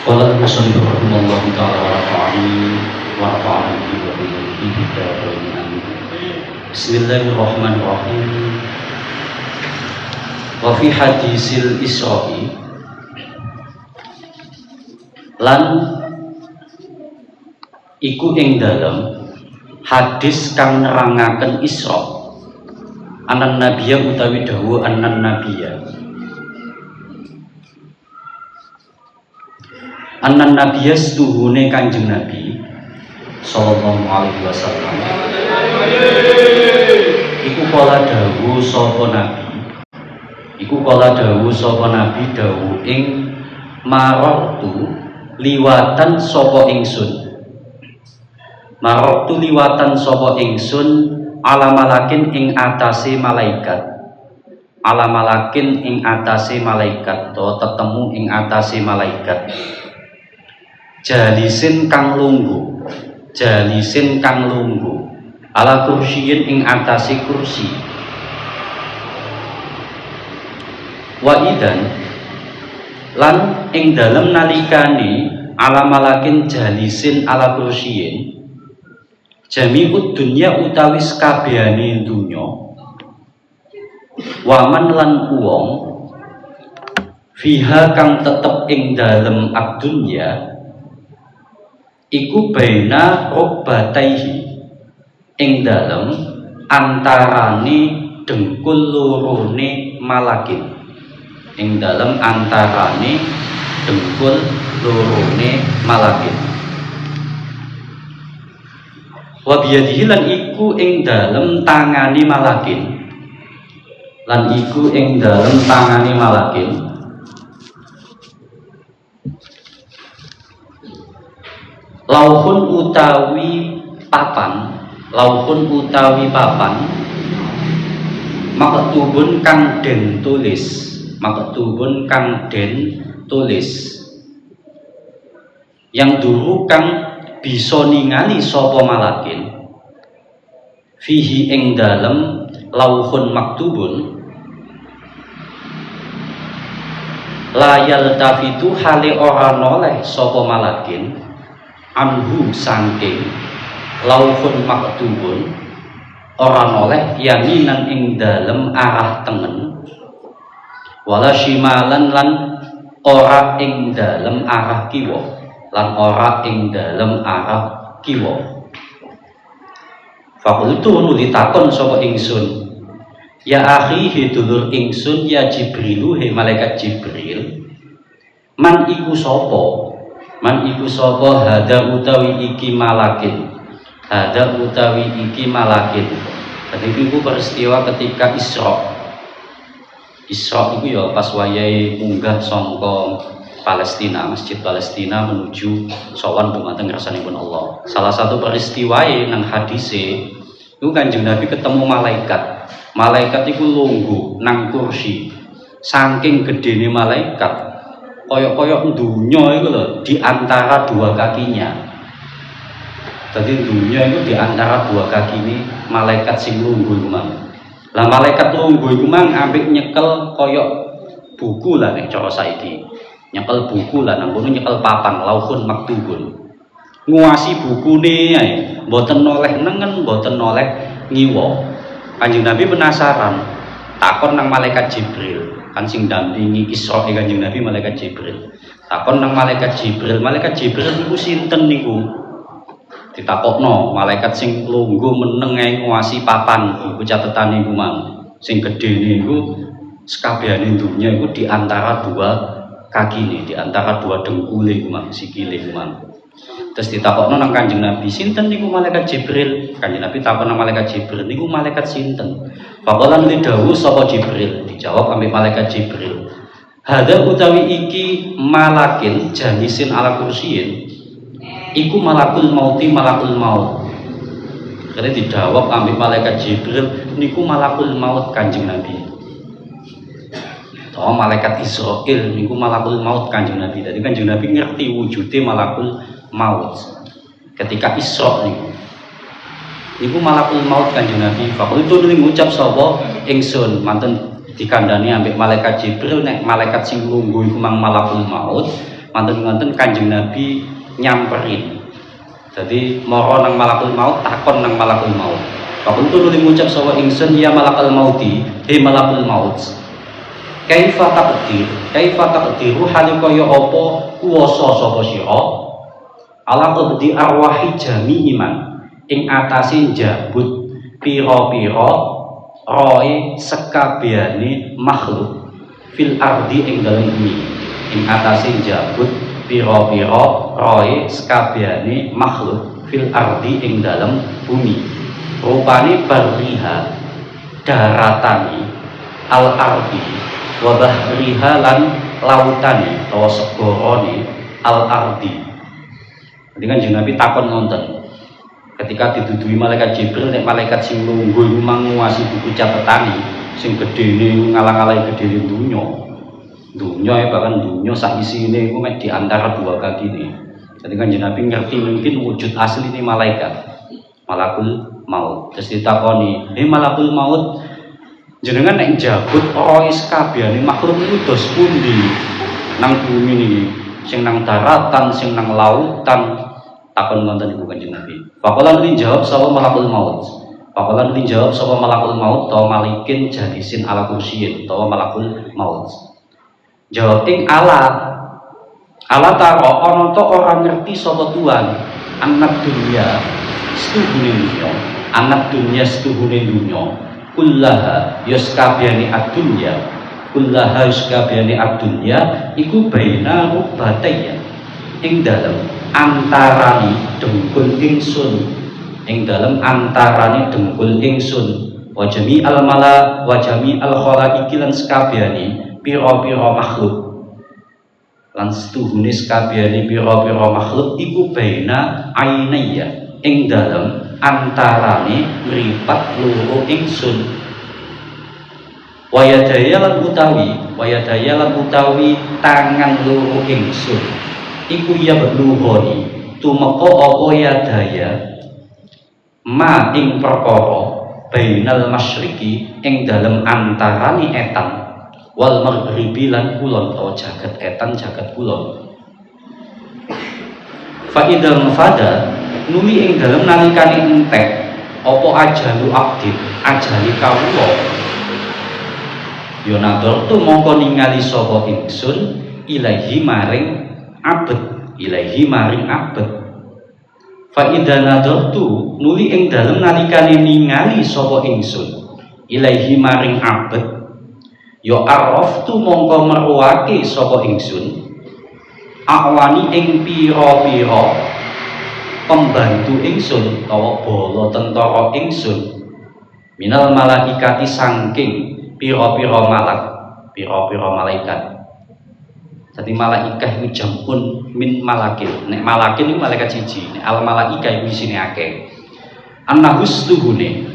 Qala al-musannif rahimahullahu ta'ala wa nafa'ana bihi wa bi ilmihi. Bismillahirrahmanirrahim. Wa fi hadisil Isra'i lan iku ing dalem hadis kang nerangaken Isra anan nabiyya utawi dawuh anan nabiyya setuhune Kanjeng Nabi sallallahu alaihi wasallam iku kala dawuh sapa nabi dawuh ing marartu liwatan sapa ingsun alamalakin ing atase malaikat to tetemu ing atase malaikat jalisin kang lungguh ala kursiyin ing atase kursi wa idan lan ing dalem nalikane ala malakin jalisin ala kursiyin jami'ud dunya utawi sakabehane dunya waman lan wong fiha kang tetep ing dalem ad-dunya iku baina rubbataihi ing dalem antarane dengkul lorone malakin wa biyadihi lan iku ing dalem tangane malakin lauhun utawi papan maktubun kang den tulis yang dulu kang bisa ningali sapa malakin fihi ing dalem lauhun maktubun layal tafitu hale ora noleh sapa malakin anhu sangking lauhun maktubun ora noleh yaminan ing dalem arah tengen wala shimalan lan ora ing dalem arah kiwa fakultu nuli takon sapa ingsun ya akhi hidulur ingsun ya Jibrilu he malaikat Jibril man iku sapa hada utawi iki malakin jadi itu peristiwa ketika Isra itu ya pas wayahe munggah sangka Palestina, Masjid Palestina menuju sowan dumateng ngarsanipun Allah. Salah satu peristiwae nang hadise iku Kanjeng Nabi ketemu malaikat iku lungguh nang kursi saking gedene malaikat koyok dunya itu loh di antara dua kakinya. Jadi dunya itu di antara dua kaki ini malaikat sing lungguh iku mang. Lah malaikat lungguh iku mang ambek nyekel koyok buku lah nek cara saiki. Nyekel buku lah nang kono nyekel papan lauhun maktubun. Nguasi bukune ae, mboten noleh nengen, mboten noleh ngiwa. Kanjeng Nabi penasaran, takon nang malaikat Jibril. Kan sing dampingi Isra Kanjeng Nabi malaikat Jibril. Takon nang malaikat Jibril niku sinten niku? Ditakokno malaikat sing lungguh meneng ae nguasi papan iku catetane iku mang. Sing gedene iku sakabehane dunya iku di antara dua kaki di antara dua dengkule iku mang, sikile iku mang. Terus ditakokno nang Kanjeng Nabi, sinten niku malaikat Jibril? Kanjeng Nabi takon nang malaikat Jibril, niku malaikat sinten? Faqalan lidawuh sapa Jibril, dijawab ambek malaikat Jibril. Hadza utawi iki malakin jalisin ala kursiyin. Iku malakul maut. Kene dijawab ambek malaikat Jibril, niku malakul maut Kanjeng Nabi. Oh, malaikat Israil niku malakul maut Kanjeng Nabi. Jadi Kanjeng Nabi ngerti wujude malakul maut. Ketika Isra niku malakul maut Kanjeng Nabi. Fakultu nuli ngucap sapa ingsun manten dikandani ambek malaikat Jibril nek malaikat sing lungguh iku mang malakul maut. manten Kanjeng Nabi nyamperin. Jadi moro nang malakul maut, takon nang malakul maut. Pakuntu nuli ngucap sapa ingsun ya malakul mauti, he malakul maut. Kaifa taqdiru hale kaya apa kuwasa sapa sira ala qabdi arwahi jami'iman ing atase njabut pira-pira roe sekabehane makhluk fil ardi ing dalem bumi, ing atase njabut pira-pira roe sekabehane makhluk fil ardi ing dalem bumi, rupane barriha daratani al ardi wa bahriha lan lautani utawa segorone al ardi. Jadi kan Nabi takon ngonten ketika didudui malaikat Jibril, nek malaikat sing lungguh manguasi buku catetane sing gedene ngalang-alangi gedene dunya bahkan dunya sak isine iku mek di antara dua kaki ini. Jadi kan Nabi ngerti mungkin wujud asli ini malakul maut. Terus ditakoni, malakul maut, jenengan nek jabut roe sekabehane makhluk niku dos pundi nang bumi niki, sing nang daratan, sing nang lautan, takon wonten iku Kanjeng Nabi. Faqala li jawab sapa malakul maut. Faqala li jawab sapa malakul maut ta malikin jadisin ala kursiyin utawa malakul maut. Jawab ing ala taro ana ta ora ngerti sapa tuan anak dunya setuhune dunya, anak dunya setuhune dunya kullaha yuskabiyani ad-dunya, kullaha yuskabiyani ad-dunya iku baina rubataya ing dalem antarane dengkul ingsun, ing dalem antarane dengkul ingsun wa jami'al mala wa jami'al khalaiqi lan sekabehane pira-pira makhluk lan setuhune sekabehane pira-pira makhluk iku baina ainaya ing dalem antarane mripat loro ingsun wayadaya lan utawi tangan loro ingsun iku ya berluhoni tumeka apa yadaya ma ing perkara bainal masyriqi ing dalem antarane etan wal maghribi lan kulon utawa jagat etan jagat kulon. Fa idal mafada nuli ing dalem nalikane entek apa ajalu abdi ajali kawula ya nador tu mongko ningali sapa ingsun ilahi maring abet fa idza nadartu nuli ing dalem nalikane ningali sapa ingsun ilahi maring abet ya araftu mongko meruake sapa ingsun awani ing pira-pira pembantu ingsun utawa bala tentara ingsun minal malaikati saking pira-pira malaikat. Jadi malaikat itu jampun min malakin. Nek malakin itu malaikat siji, nek al malaika iku isine akeh. Annahus tuhune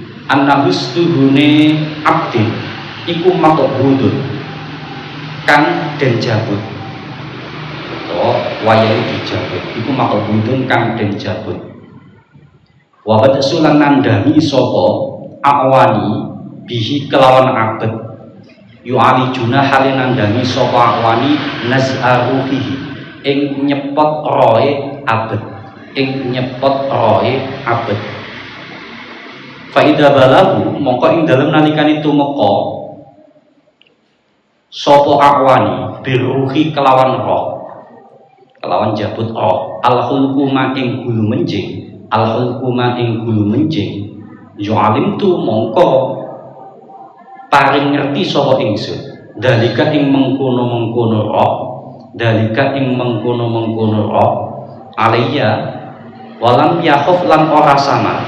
abdi iku maqbudun kang den jabut. Wayahe dijabut iku maqbudun kang den jabut. Wa badsulan nandami sapa awani bihi kelawan abet yu'ali junah halin nandami sapa awani naz'aruhihi ing nyepot roe abet fa idza balahu mongko ing dalem nalikane tumeka sapa awani biruhi kelawan roh kelawan jabut roh al-khulquma ing gulu menjing yu'alim tu mongko paring ngerti sapa ingsun dalika ing mengkono-mengkono roh alaiya walam yakhuf lan ora samar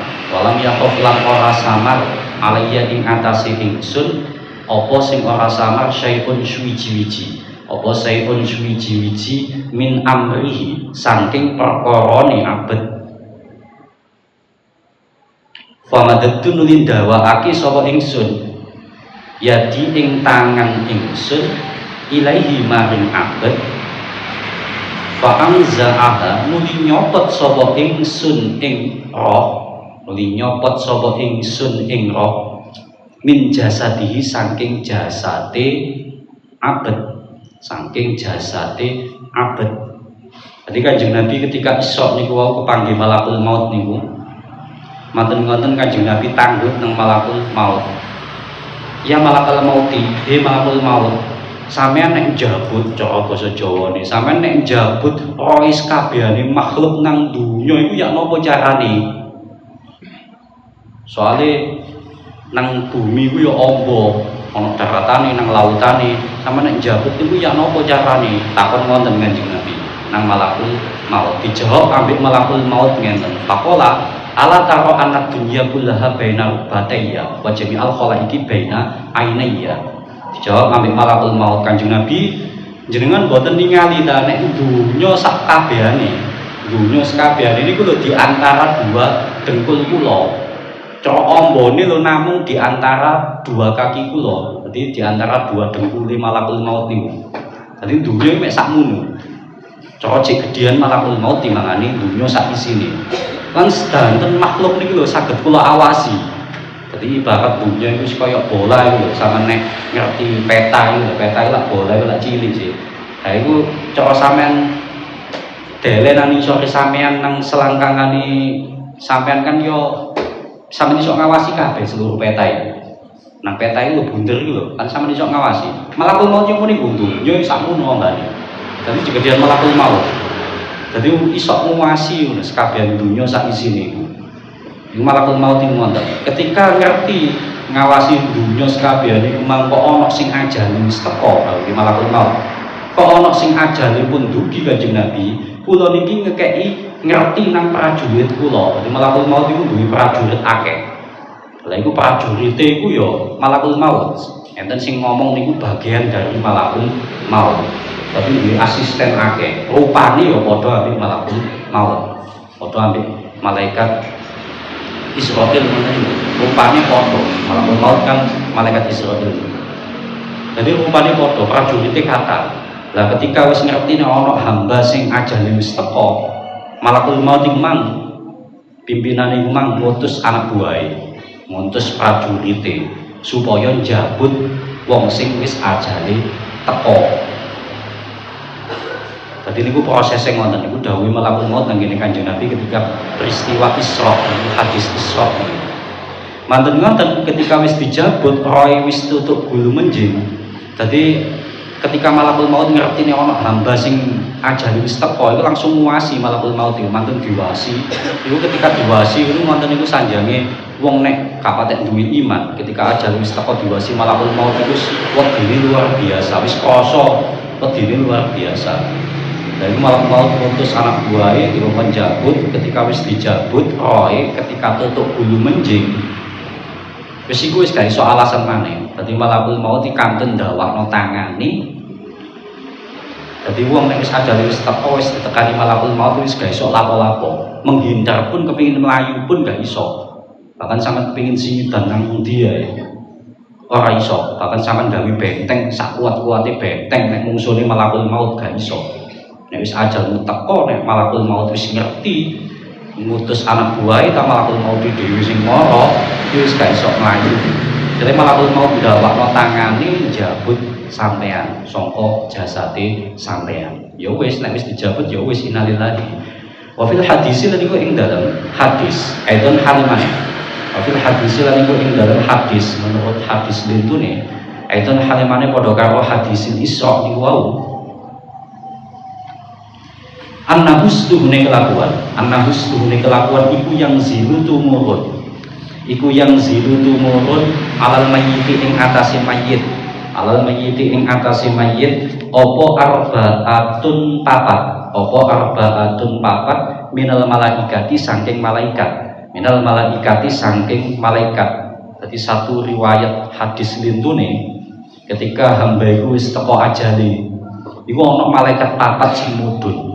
alaiya ing atase ingsun apa sing ora samar syai'un suwiji-wiji min amrihi saking perkarane abet famadatu nulin dawaake sapa ingsun yadi ing tangan ingsun ilaihi maring abet fa anza'aha nuli nyopot sapa ingsun ing roh min jasadihi saking jasate abet Jadi Kanjeng Nabi ketika isok niku wau kepanggih malakul maut niku. Manten ngoten Kanjeng Nabi tangguh nang malakul maut. Ya malakul mauti, he malakul maut. Sampeyan nek njabut cara basa Jawane, sampeyan nek njabut roh kabehane makhluk nang donya iku ya napa carane? Soale nang bumi ku ya amba, ana daratane nang lautane, sampeyan nek njabut iku ya napa carane? Takon wonten Kanjeng Nabi nang malakul maut. Dijawab ambek malakul maut ngenten. Faqala ala taro anak dunia kullaha baina batayya wa jami'al khalaiqi baina ainayya. Dijawab ambek malakul maut Kanjeng Nabi, jenengan boten ningali ta nek dunya sak kabehane. Dunya sakabehane niku lho di antara dua dengkul kula. Cara ambane lho namung di antara dua kaki kula. Dadi di antara dua dengkule malakul maut niku. Dadi dunya mek sakmono. Cara cek gedean malakul maut timbangane dunya sak isine. Lan sedanten makhluk niki lho saged kula awasi. Jadi ibarat dunia itu kaya bola itu lho, sama nek ngerti peta itu, peta itu lah bola itu lah cilik sih. Nah itu cara sampean delenan iso sampean nang selangkangane sampean kan yo sampean iso ngawasi kabeh seluruh peta itu. Nang peta itu lho bunder iki lho, kan sampean iso ngawasi. Malakul maut yo muni buntu, yo sakmono mbane. Dadi jegedian malakul maut. Jadi iso nguwasi ngono sekabehan dunya sak isine iku. Iku malakul maut iki ngoten. Ketika ngerti ngawasi dunya sekabehane iku mangko ana sing ajale wis teka karo malakul maut. Kok ana sing ajale pun dugi Kanjeng Nabi, kula niki ngekeki ngerti nang prajurit kula. Dadi malakul maut iku duwe prajurit akeh. Lah iku prajurite iku ya malakul maut. Enten sing ngomong niku bagian dari malakul maut. Tapi duwe asisten akeh. Rupane ya padha ambek malakul maut. Padha ambek malaikat Israfil meneh. Rupane padha. Malakul maut kan malaikat Israfil. Jadi rupane padha prajurite kata. Lah ketika wis ngerti nek ana hamba sing ajale wis teka, malakul maut iku mang pimpinane iku mang ngutus anak buahe, ngutus prajurite supaya njabut wong sing wis ajale teka. Jadi niku prosesnya ngoten niku dawuh malakul maut nang ngene Kanjeng Nabi ketika peristiwa Isra, hadis Isra. Manten ngoten ketika wis dijabut roe wis tutuk gulu menjing. Jadi ketika malakul maut ngerti nek ana hamba sing ajale wis teka iku langsung nguwasi malakul maut iku manten diwasi. Iku ketika diwasi iku manten niku sanjange wong nek kapatek duwe iman ketika ajale wis teka diwasi malakul maut iku wedine luar biasa, wis krasa wedine luar biasa. Dan malakul maut ngutus anak buahe dipun menjabut ketika wis dijabut roe ketika tutuk bulu menjing. Wis iku wis gak iso alasan maneh. Dadi malakul maut iki kanten ndawakno tangane. Dadi wong nek wis ajale wis teko wis ditekani malakul maut wis gak iso lapo-lapo. Menghindar pun kepengin melayu pun gak iso. Bahkan sampean kepengin singidan nang pundi ae. Ora iso. Bahkan sampean gawe benteng sak kuat-kuate benteng nek mungsune malakul maut gak iso. Nek wis ajal teko nek malakul maut wis ngerti ngutus anak buahe ta malakul maut dhewe sing mara wis gak iso mlayu. Jadi malakul maut ndawakno tangane njabut sampean saka jasate sampean. Ya wis nek wis dijabut ya wis innalillahi. Wa fil hadis lan iku ing dalam hadis aidon haliman. Wa fil hadis lan iku ing dalam hadis menurut hadis lintune aidon halimane padha karo hadisil Isra niku wau. Annahus tuhune kelakuan iku yang zilu tumurun iku yang zilu tumurun alal mayyiti ing atase mayit apa arbaatun papat minal malaikati saking malaikat. Jadi satu riwayat hadis lintune ketika hamba iku wis teko ajale iku ana malaikat papat sing mudhun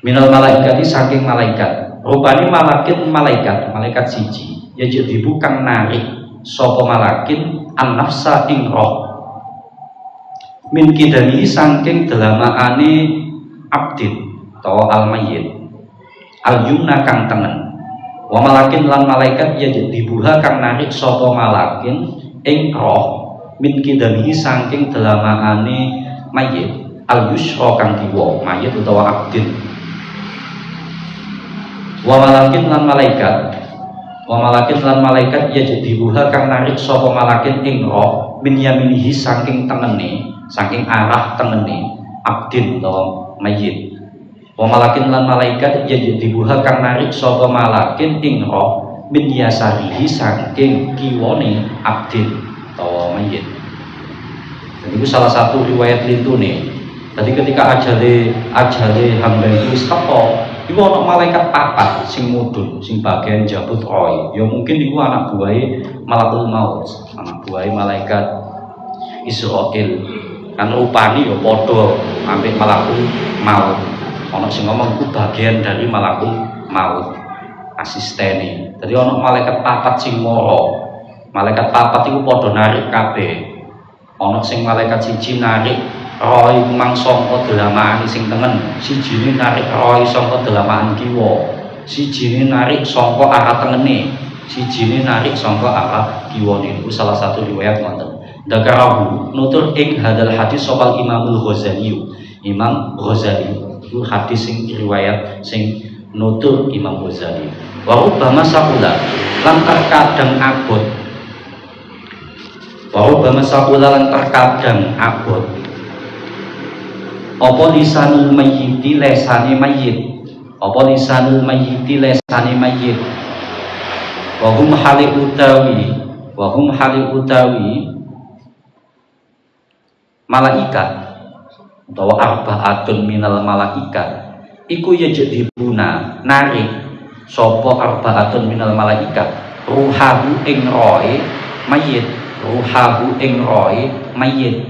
minal malaikati saking malaikat. Rupane malaikat siji ya jadi bukan narik sapa malakin an-nafsa ing roh min kidani saking delamaane abdin atau al-mayyit al-yumna kang tengen wa malakin lan malaikat ya jadi buha kang narik sapa malakin ing roh min kidani saking delamaane mayyit al yusra kang kiwa mayit utawa abdin. Wa malakin lan malaikat ya jadibuha kang narik sapa malakin ing roh min yaminihi saking tengene, saking arah tengene abdin utawa mayit. Wa malakin lan malaikat ya jadibuha kang narik sapa malakin ing roh min yasarihi saking kiwane abdin utawa mayit. Dan itu salah satu riwayat lintune. Jadi ketika ajale hamba itu wis teko, iku ana malaikat papat sing mudhun, sing bagian jabut roy. Ya mungkin iku anak buahe malakul maut, anak buahe malaikat Israil. Kan rupane ya padha ambek malakul maut. Ana sing ngomong iku bagian dari malakul maut, asistene. Jadi ana malaikat papat sing mara. Malaikat papat iku padha narik kabeh. Ana sing malaikat siji narik roh iku mang sangka delamaan sing tengen, sijine narik roh sangka delamaan kiwa, sijine narik sangka arah tengene, sijine narik sangka arah kiwane. Itu salah satu riwayat wonten. Dakarahu nutur ing hadal hadis sopal Imamul Ghazali. Imam Ghazali itu hadis sing riwayat sing nutur Imam Ghazali. Wa rubbama saqula lan terkadang abot. Wa rubbama saqula lan terkadang abot. Apa lisanul mayyiti lesane mayit, apa lisanul mayyiti lesane mayit. Wa hum hali utawi malaikat utawa arba'atun minal malaikat iku yajidibuna narik sapa arba'atun minal malaikat ruhahu ing roe mayit, ruhahu ing roe mayit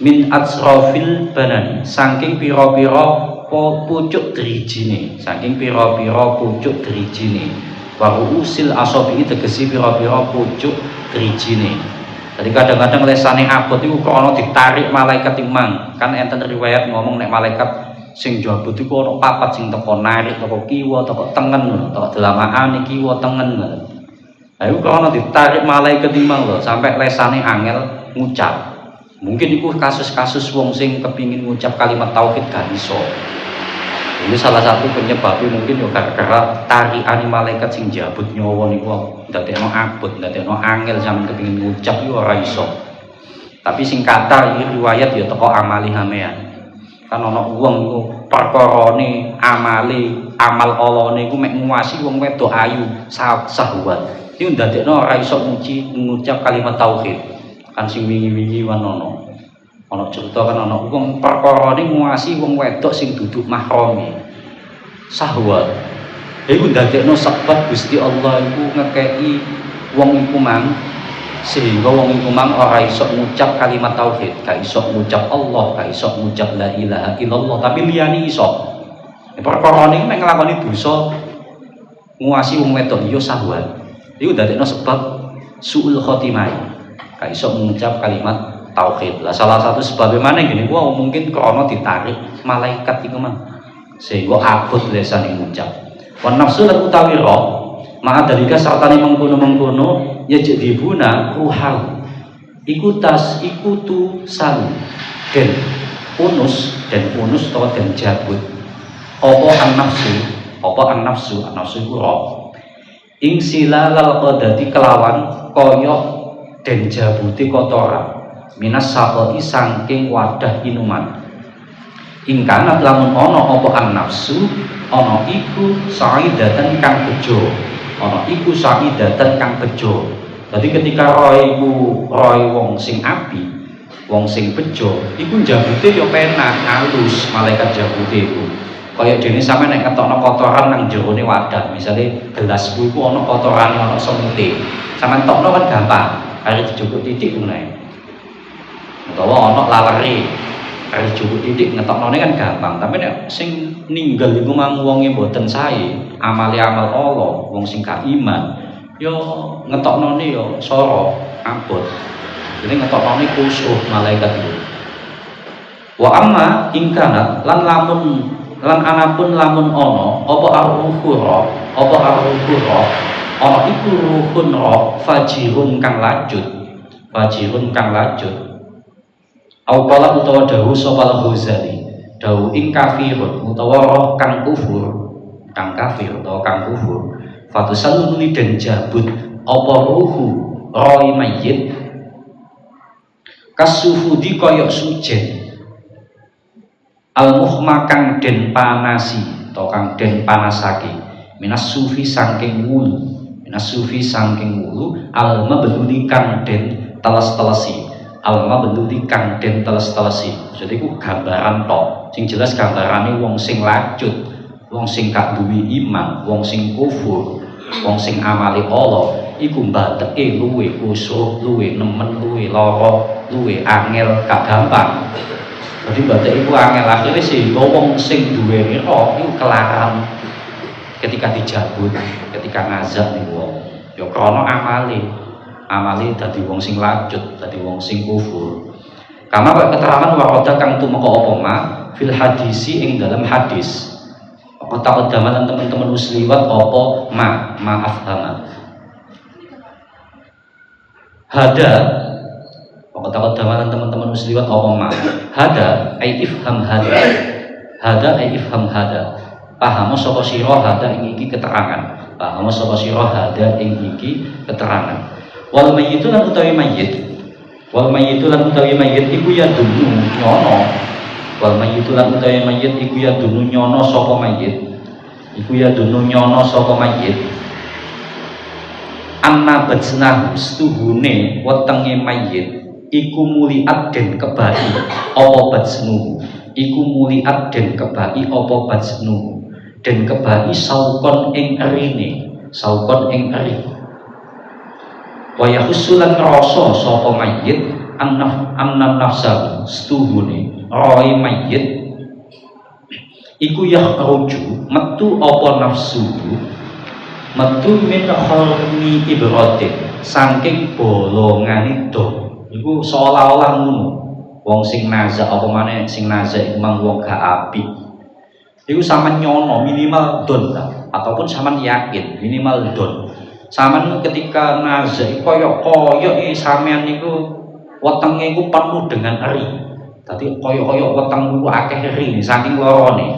min atsrafil banan saking pira-pira pucuk drijine, saking pira-pira pucuk drijine. Wa usil asabi tegesi pira-pira pucuk drijine. Jadi kadang-kadang lesane abot iku kok ana ditarik malaikat imang. Kan enten riwayat ngomong nek malaikat sing jabut iku ana papat sing teko narik teko kiwa teko tengen teko delamaan kiwa tengen. Lah iku kok ana ditarik malaikat imang lho sampai lesane angel ngucap. Mungkin itu kasus-kasus wong sing kepingin ngucap kalimat tauhid gak iso. Ini salah satu penyebabnya mungkin yo gara-gara tarikan malaikat sing jabut nyawa niku ndadekno abot, ndadekno angel sampeyan kepingin ngucap yo ora iso. Tapi sing kata iki riwayat yo teko amali hamean. Kan ana wong iku perkarane amale, amal Allahne iku mek nguwasi wong wedok ayu, syahwat. Iku ndadekno ora iso ngucap kalimat tauhid. Kan sing wingi-wingi wanono ana cerita kan ana wong perkara ning nguasi wong wedok sing duduk mahrami syahwat. Iku ndadekno sebab Gusti Allah iku ngekeki wong iku mang sehingga wong iku mang ora iso ngucap kalimat tauhid, gak iso ngucap Allah, gak iso ngucap la ilaha illallah, tapi liyane iso. Perkara ning nek nglakoni dosa nguasi wong wedok yo syahwat. Iku ndadekno sebab suul khotimah. Gak iso mengucap kalimat tauhid. Lah salah satu sebabnya mana gini, wah mungkin krono ditarik malaikat itu mah sehingga abot lesane ngucap. Wan nafsu lan utawi roh ma'a dalika sartane mengkono-mengkono ya jadibuna ruhal iku tu salu dan unus atau dan jabut apa an nafsu iku roh ing silalal qadati kelawan koyok dan jabuti kotoran minas sakoti saking wadah inuman ingkanat lamun ono apa an nafsu ono iku saidatan kang bejo, ono iku saidatan kang bejo. Jadi ketika roy wong sing api, wong sing bejo iku jabute yo penak halus malaikat jabute iku kaya dene sampe nek ngetokno kotoran nang jerone wadah, misale gelas iku ono kotorane ono semute sampean tokno kan gampang harus cukup titik mulai, utawa ono lalere harus cukup titik ngetoknone kan gampang. Tapi nek sing ninggal iku mang wonge mboten sae, amale amal Allah, wong sing gak iman, yo ngetoknone yo soro abot. Jadi ngetoknone kusuh malaikat itu. Wa amma ingkana lan anapun lamun ono apa ar-ruhura ana iku ruhun roh fajirun kang lajut Au qala utawa dawuh sapa Al-Ghazali, dawuh ing kafirun utawa roh kang kufur, kang kafir utawa kang kufur, fatusalluni den jabut apa ruhu roh mayit kasufudi koyok sujen al-muhma kang den panasi atau kang den panasake minas sufi saking wulu, minas sufi saking wulu alma benudi kang den teles-telesi, alma benudi kang den teles-telesi. Jadi ku gambaran tok, sing jelas gambarane wong sing lacut, wong sing gak duwe iman, wong sing kufur, wong sing amali Allah iku mbateke luwe kusuk, luwe nemen, luwe lara, luwe angel, gak gampang. Jadi batik iku angel, akhirnya sehingga wong sing duweni roh iku kelaran ketika dijabut, ketika ngazab nih wong. Ya krana amali dadi wong sing lacut, dadi wong sing kufur. Karena keterangan waroda kang tumeka apa ma fil hadisi ing dalam hadis. Apa takdaman teman-teman muslimat apa maafhama. Hada apa takdaman teman-teman muslimat apa ma. Hada ai ifham hada. Hada ai ifham hada. Paham sapa sira hada ing iki keterangan. Paham sapa sira hada ing iki keterangan. Wal mayyitu lan utawi mayyit. Wal mayyitu lan utawi mayyit iku ya dunu nyono. Wal mayyitu lan utawi mayyit iku ya dunu nyono sapa mayyit. Iku ya dunu nyono sapa mayyit. Anna batsnahu stuhune wetenge mayyit iku muliat den kebai apa batsnuhu. Iku muliat den kebai apa batsnuhu. Den kebai saukon ing erine, saukon ing eri. Waya husulan rasa sapa mayyit anna nafsa stuhune roe mayyit iku yakhruju metu apa nafsu metu min khalmi ibratin saking bolongane do. Iku seolah-olah ngono wong sing nazak apa maneh sing nazak iku mang wong gak apik iku sampean nyono minimal don ataupun sampean yakin minimal don. Sampeyan ketika nazak koyok sampeyan niku wetenge iku penuh dengan eri. Dadi koyok weteng niku akeh eri saking larane.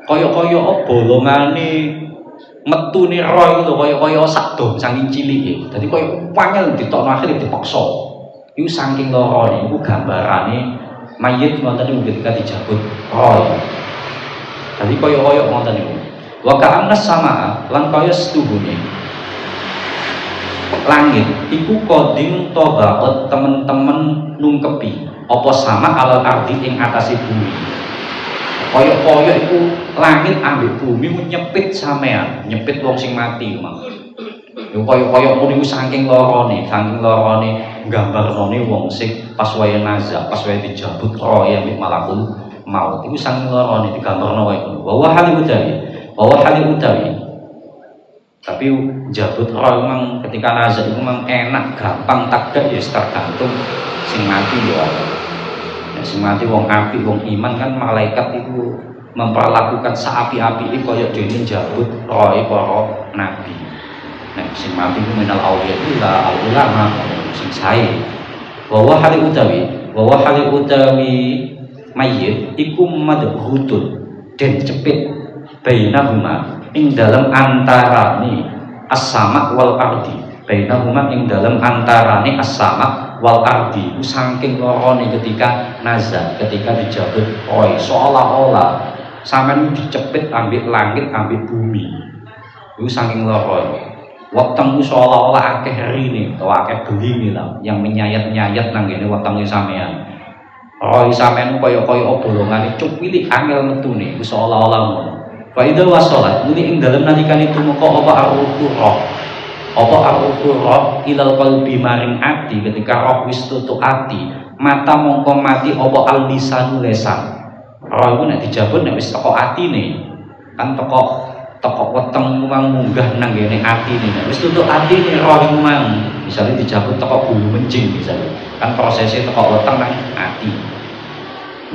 Koyok bolongane metune roh iku koyok sak dom saking cilike. Dadi koyok wangel ditokno akhire dipaksa. Iku saking larane iku gambarane mayit wonten niku ketika dijabut roh. Dadi koyok wonten niku. Wa ka'anna sama lan kaya setuhune langit iku koding tobaot temen-temen nungkepi apa sama alal ardi ing atase bumi. Koyok iku langit ambek bumi ku nyepit sampean, nyepit wong sing mati mang. Yo koyok ngono iku saking larane gambarane wong sing pas wae nazak, pas wae dijabut roh ya ambek malakul maut. Iku saking larane digambarno wae ngono. Wa hali utawi tapi jabut roh memang ketika nazak itu memang enak gampang takdak ya tergantung sing mati ya. Sing mati wong api wong iman kan malaikat itu memperlakukan seapi-api itu kaya dene jabut roh para nabi. Nek sing mati ku minal auliya illa al ulama sing sae. Wa hali utawi mayyit iku madhutun den cepit bainahuma ing dalam antarane as-sama wal ardi. Bainahuma ing dalam antarane as-sama wal ardi. Saking lorone ketika nazar, ketika dijabut roh seolah-olah sampean dicepit ambek langit ambek bumi. Iku saking lorone. Weteng seolah-olah akeh rine utawa akeh belinge lah yang menyayat-nyayat nang ngene wetenge sampean. Roh sampean kaya-kaya bolongane cupili angel metune iku seolah-olah ngono. Fa idza wasalat muni ing dalem nalikane tumeka apa ar-ruh ilal qalbi maring ati ketika roh wis tutuk ati mata mongko mati apa al-lisanu lesan. Roh iku nek dijabut nek wis teko atine kan teko weteng mang munggah nang ngene atine nek wis tutuk atine roh iku mang misale dijabut teko bulu menjing misale kan prosesnya teko weteng nang ati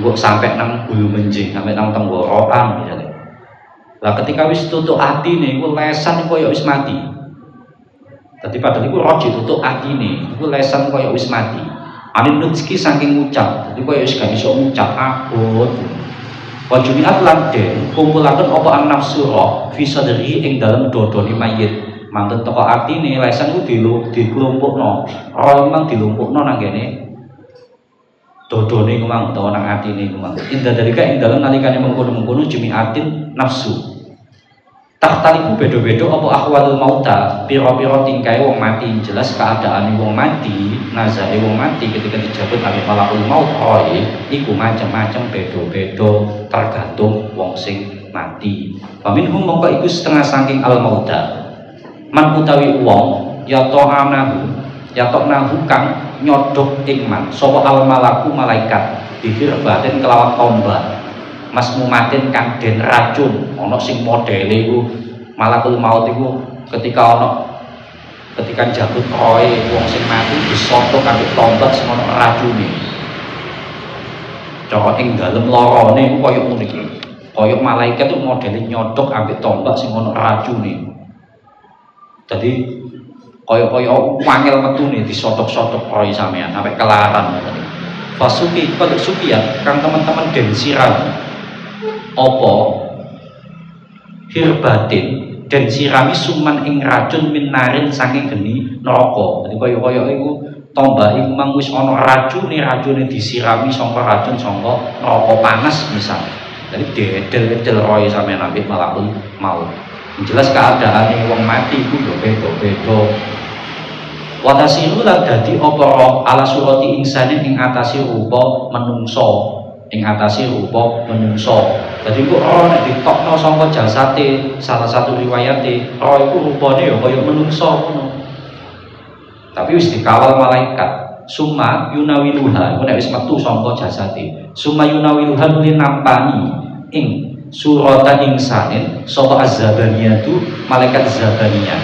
mbok sampai nang bulu menjing sampai nang tenggorokan misale. Lah ketika wis tutuk atine iku lesan koyo wis mati. Dadi padahal iku roh ditutuk atine, iku lesan koyo wis mati. Anin nutski saking ngucap, jadi kaya wis gak iso ngucap abot. Wa jumi'at lan den kumpulaken apa an nafsu roh fi sadri ing dalem dodone mayit. Mantun teko atine lesan ku dikelompokno. Roh memang dilumpukno nang kene dodone ku mang utawa nang atine ku mang. Indah dalika ing dalem nalikane mengkono-mengkono jumi'atin nafsu. Takhtalifu beda-beda apa ahwalul mauta, pira-pira tingkahe wong mati. Jelas keadaane wong mati, nazae wong mati ketika dijabut kali malakul maut iku macam-macam beda-beda tergantung wong sing mati. Faminhum mongko iku setengah saking al mauta. Man utawi wong ya ta'anahu kang nyodok ing man sapa al malaku malaikat dihirbatin kelawan tombak. Mas mumatin kang den racun ana sing modele iku malakul maut iku ketika jabut roe wong sing mati disoto kanggo tombak sing ana racune. Cara ing dalem lorone iku kaya ngono iki. Kaya malaikat itu modele nyodok ambek tombak sing ana racune. Dadi kaya wangil metune disotok-sotok roe sampean sampai kelaran. Fasuki kalau sukiya kang teman-teman den siram apa hirbatin dan sirami suman ing racun minarin saking geni neraka. Jadi kaya iku tombak iku mang wis ana racune disirami sangka racun sangka neraka panas misal. Jadi dedel-dedel roe sampeyan ambek malakul maut. Jelas keadaane wong mati iku yo beda-beda. Wa tasiru lan dadi apa ala surati insane ing atase rupa menungso. Ing atase rupa menungso. Dadi kok nek ditokno sangka jasate salah satu riwayate, iku rupane ya kaya menungso ngono. Tapi wis dikawal malaikat. Summa yunawiluha, iku nek wis metu sangka jasate. Summa yunawiluha nuli nampani ing surata insanin sapa azzabaniyatu malaikat zabaniyah.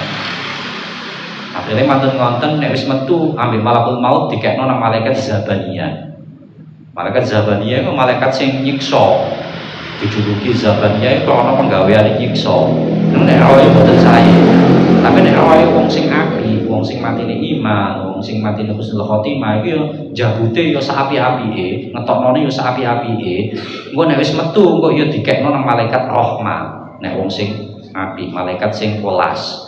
Akhirnya mantun ngonten nek wis metu ambil malakul maut dikekno nang malaikat zabaniyah. Malaikat zabaniyah itu malaikat sing nyiksa. Dijuluki zabaniyah itu ana penggaweane nyiksa. Nek awake boten sae. Tapi nek awake wong sing apik, wong sing matine iman, wong sing matine husnul khotimah iku yo jabute yo saapi-apike, ngetoknone yo saapi-apike. Engko nek wis metu engko yo dikekno nang malaikat rahmah. Nek wong sing apik, malaikat sing welas.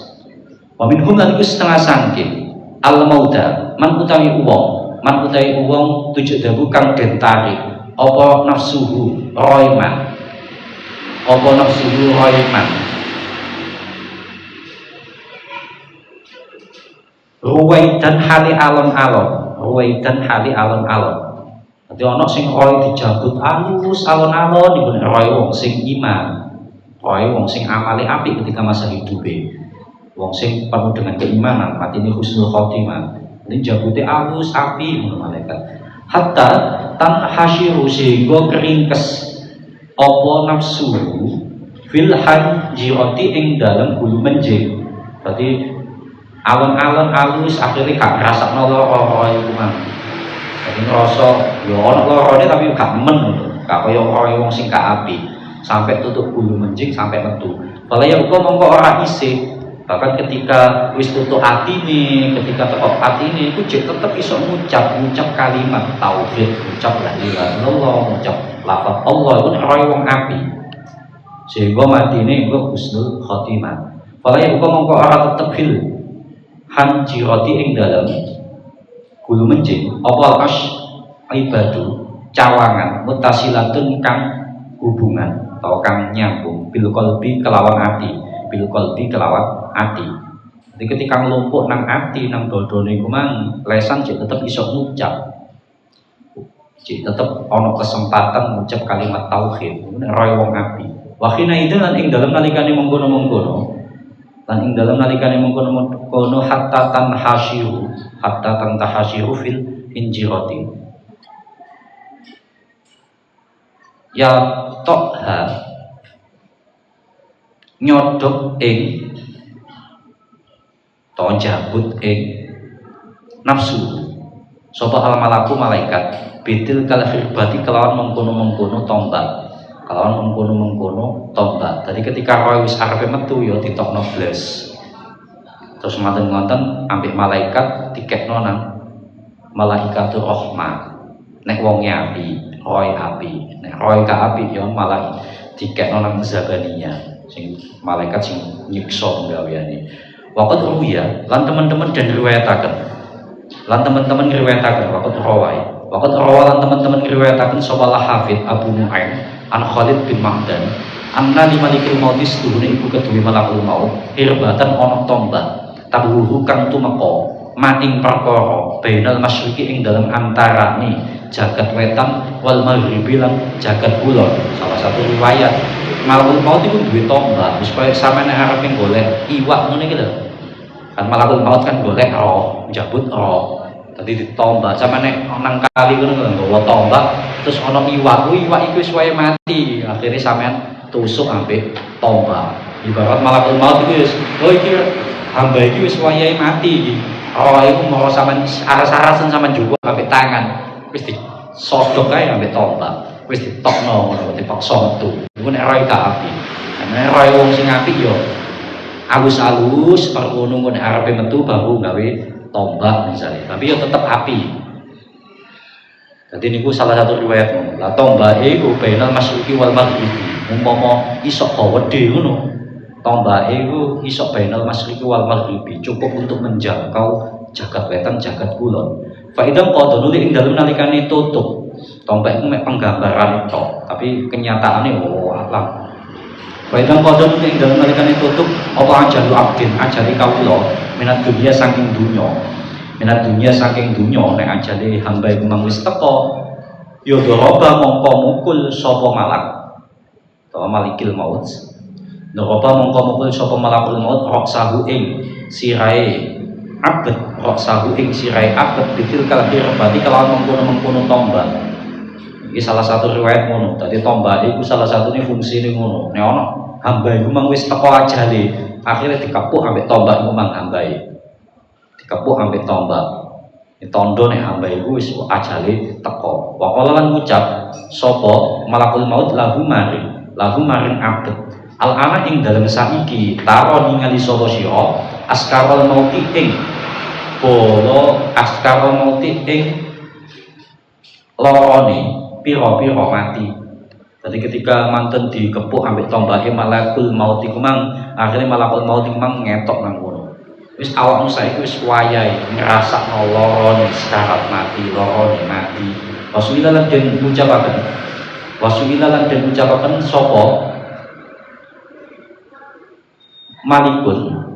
Wa minhum lan iku setengah sangking al mauta man utawi wong tujuh dabu kang den tarik apa nafsuhu roiman ruwaidan hali alon-alon dadi ana sing roe dijabut alus alon-alon iku nek roe wong sing iman, roe wong sing amale apik ketika masa hidupe, wong sing penuh dengan keimanan, matine husnul khotimah. Ini jabute alus api malaikat. Hatta tan hasyiru sehingga keringkes apa nafsu fil hanjirati ing dalam bulu menjing. Berarti alon-alon alus akhirnya gak ngrasakno lara iku mang. Jadi ngrasa ya ana larane tapi gak men ngono. Gak kaya wong sing gak api. Sampai tutup bulu menjing sampai metu. Kalau ya uga mongko ora isih. Bahkan ketika wis tutuk atine, ketika tekok atine iku jek tetep iso ngucap kalimat tauhid, ngucap la ilaha illallah, ngucap lafaz Allah iku nek roe wong api. Sehingga matine iku husnul khotimah. Fala ya uga mongko ora tetep fil hanjirati ing dalem gulu menjing apa as ibadu cawangan mutasilatun kang hubungan atau kang nyambung bil qalbi kelawan ati. Jadi ketika ngelumpuk nang ati nang dodone iku mang lesan jek tetep iso ngucap. Jek tetep ana kesempatan ngucap kalimat tauhid. Nek roe wong api. Wa khina itu lan ing dalem nalikane mengkono-mengkono. Lan ing dalem nalikane mengkono-mengkono hatta tantahasyiru fil injirati. Ya tokha nyodok ing to jabut ing nafsu sapa al malaku malaikat bidil kal khirbati kelawan mengkono-mengkono tombak. Jadi ketika roh wis arepe metu ya ditokno blas. Terus maten ngonten ambek malaikat dikekno nang malaikatur rahmah. Nek wonge api, roe api. Nek roe ka api ya malah dikekno nang zabaniya. Sing malaikat sing nyiksa penggaweane. Waqat ruya lan teman-teman dan riwayataken. Lan teman-teman riwayataken waqat rawai. Waqat rawa lan teman-teman riwayataken sapa Hafid Abu Nuaim an Khalid bin Ma'dan anna limalikil mautis tuhune iku kedue malakul maut hirbatan ana tombak tabuhu kang tumeka maing perkara bainal masyriqi ing dalem antarane jagat wetan wal maghribi lan jagat kulon. Salah satu riwayat malakul maut iku duwe tombak wis koyo sampeyan arep golek iwak ngene iki lho. Kan malakul maut kan golek roh, njabut roh. Tadi ditombak sama nek nang kali ngono nggawa tombak terus ana iwak iku wis wae mati. Akhirnya sampean tusuk ambek tombak. Ibarat malakul maut iki wis iki hamba iki wis wayahe mati iki. Oh iku mau sampean aras-arasen sampean juga ambek tangan. Wis disodok kae ambek tombak. Wis ditokno ngono dipaksa metu. Iku nek roe ka api. Nek roe wong sing apik yo alus-alus perkono nek arepe metu baru gawe tombak misalnya, tapi ya tetap api. Jadi niku salah satu riwayat. Lah tombak iku bainal masyriqi wal maghribi. Umpama isok gawedhe ngono. Tombak iku isok bainal masyriqi wal maghribi, cukup untuk menjangkau jagat wetan, jagat kulon. Fa idam qad nuli ing dalem nalikane tutup. Tombak iku mek penggambaran tok, tapi kenyataane alam. Fa idam qad nuli ing dalem nalikane tutup apa ajalu abdin, ajali kawula minat dunia saking dunya nek ajale hamba iku mang wis teka ya doroba mongko mukul sapa malak utawa malikil maut doroba mongko mukul sapa malakul maut roksahu ing sirahe abet bitil kalbir berarti kalau mengkono tombak. Iki salah satu riwayat ngono. Dadi tombak iku salah satune fungsine ngono. Nek ana hamba iku mang wis teka ajale akhirnya dikepuk ambek tombak iku mang hambae. Dikepuk ambek tombak. Ditondo nek hamba iku wis ajale teka. Wa qala lan ngucap sapa malakul maut lahu maring abet. Al ana ing dalem saiki taro ningali sapa sira askarul mauti ing bolo askarul mauti ing lorone pira-pira mati. Jadi ketika manten dikepuk ambek tombake malakul maut iku mang akhirnya malakul maut iku mang ngetok nang kono. Wis awakmu saiki wis wayahe ngrasakno lorone sekarat mati, lorone mati. Wasuila lan den ucapaken sapa malikun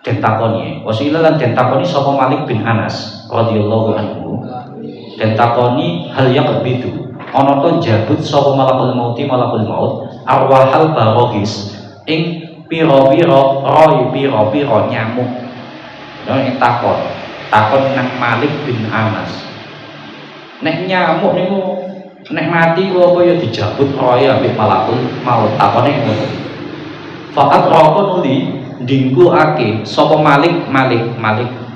den takoni. Wasuila lan den takoni sapa Malik bin Anas radhiyallahu anhu. Den takoni hal yaqbidu ana to jabut sapa malakul maut arwahal barogis ing pira-pira nyamuk. Nek takon nang Malik bin Anas. Nek nyamuk niku nek mati ku apa ya dijabut roe ambek malakul maut. Takone ngono. Faqat raqon nuli ndingkulake sapa Malik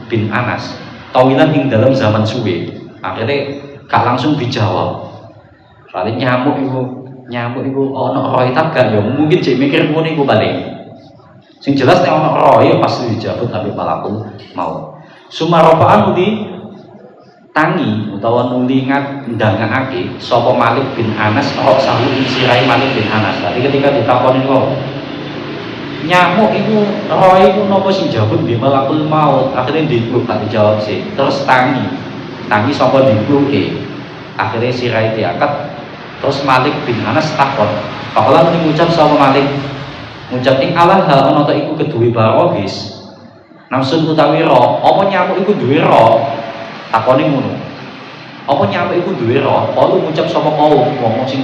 bin Anas. Tawilan ing dalam zaman suwe. Akhirnya gak langsung dijawab. Paling nyamuk iku ana roe tak gak ya mungkin jek mikir ngono iku paling. Sing jelas nek ana roe ya pasti dijabut ambek malakul maut. Sumarafaan nuli tangi utawa nuli ndangake sapa Malik bin Anas kok sahu sirai Malik bin Anas. Tadi ketika ditakoni kok nyamuk iku roe iku napa sing jabut di malakul maut, akhirnya diblok gak dijawab sih. Terus tangi sapa dibloke. Akhirnya sirai diangkat. Terus Malik bin Anas takon. Kala ngucap sapa Malik ngucap ing Allah ana ta iku keduwe barogis. Nafsun utawi roh, apa nyamuk iku duwe roh? Takone ngono. Apa nyamuk iku duwe roh? Kalau ngucap sapa kaum wong sing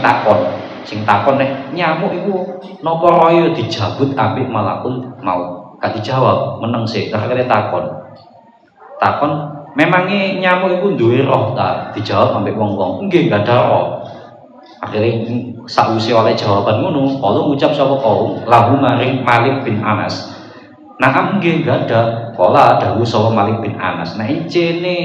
takon nek nyamuk iku napa roh ya dijabut ambek malakul maut. Gak dijawab, meneng sik. Akhire takon memangnya nyamuk iku duwe roh ta? Dijawab ambek wong-wong, nggih gak ada roh. Akhirnya sausi oleh jawaban ngono, kalau ngucap sapa kaum lahu maring Malik bin Anas. Nah nggih gak ada. Kala dawuh sapa Malik bin Anas. Nah incene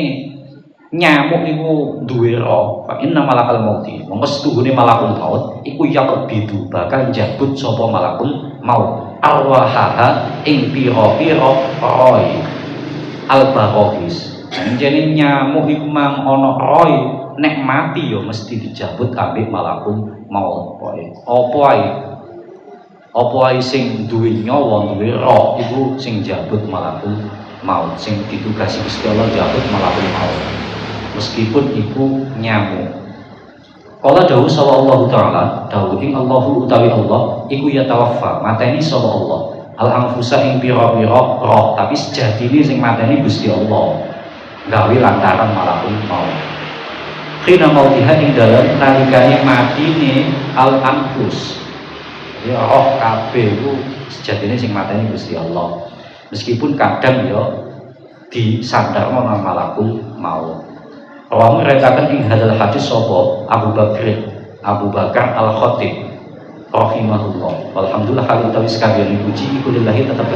nyamuk iku duwe roh, fa inna malakal mauti. Monggo setuhune malakul maut iku yaqbidu bakal njabut sapa malakul maut. Arwahaha ing pira-pira roy al-barohis. Jenenge nyamuk iku mang ana roy, nek mati ya mesti dijabut ambek malakul maut. Apa ae sing duwe nyawa, duwe roh iku sing jabut malakul maut, sing ditugasi Gusti Allah jabut malakul maut. Meskipun iku nyamuk. Kala dawuh sallallahu taala, dawuh ing Allahu utawi Allah iku ya tawaffa, mateni sapa Allah. Al anfusa ing pira-pira roh, tapi sejatine sing mateni Gusti Allah. Gawe lantaran malakul maut. Khina mautiha ing dalem nalikane matine al anfus. Ya roh kabeh iku sejatine sing mateni Gusti Allah. Meskipun kadang ya disandarno nang malakul maut. Rawi rekakan ing hadal hadis sapa Abu Bakar Al-Khatib rahimahullah. Alhamdulillah kali utawi sekalian puji iku lillahi tetep